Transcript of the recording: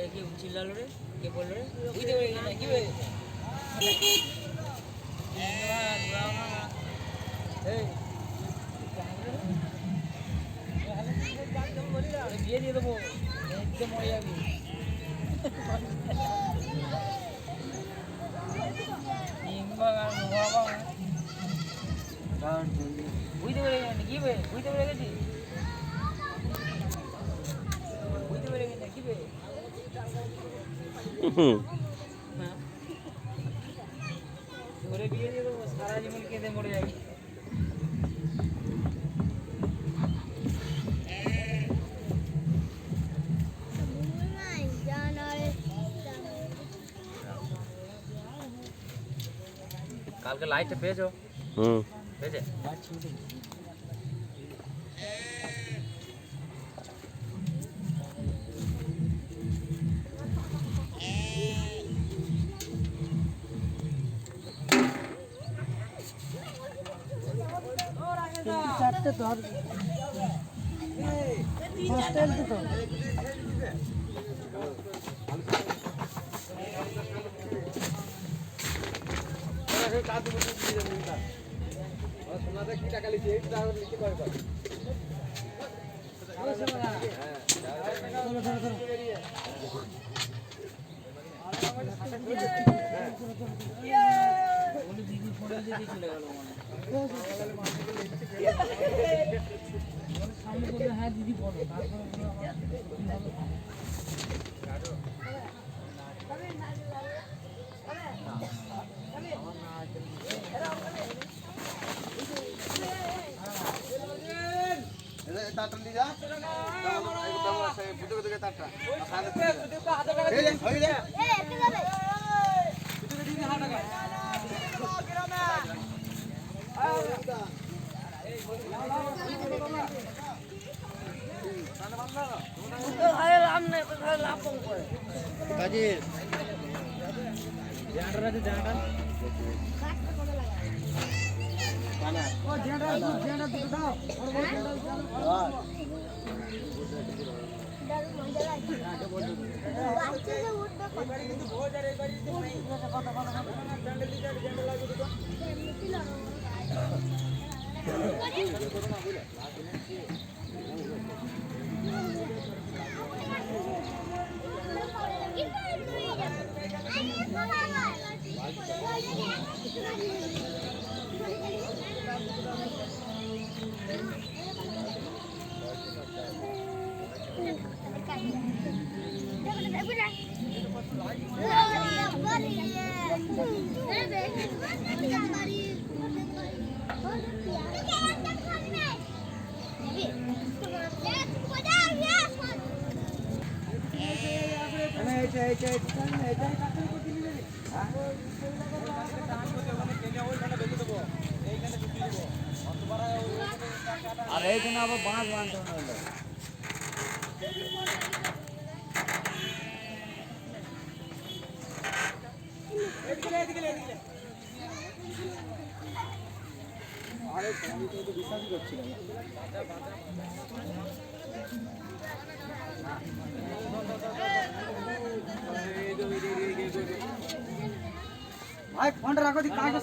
কি চিল্লালো রে? কে বললো রে? বুঝতে পারি না কি বে? বিয়ে দিয়ে দেবো একদম মরে যাবি বুঝতে পেরে গেছি কি বে বুঝতে পেরে গেছি বুঝতে পেরে গেছি কি বে ধরে বিয়ে দিয়ে দেবো সারা জীবন কেঁদে মরে যাবি কালকে লাইটটা পেয়েছো পেয়েছে চারটে তো আর তো কি টাকা লিখে লিখে করে দিদি ফোনে দিয়ে চলে গেল সামনে বলবে হ্যাঁ দিদি বলো তারটা নিয়ে যা বুঝতে তারটা কাজের আর এইখানে আবার বাঁশ বাঁধতে হলো বিশ্বাসই করছিল ভাই ফোনটা রাখো দি কাকে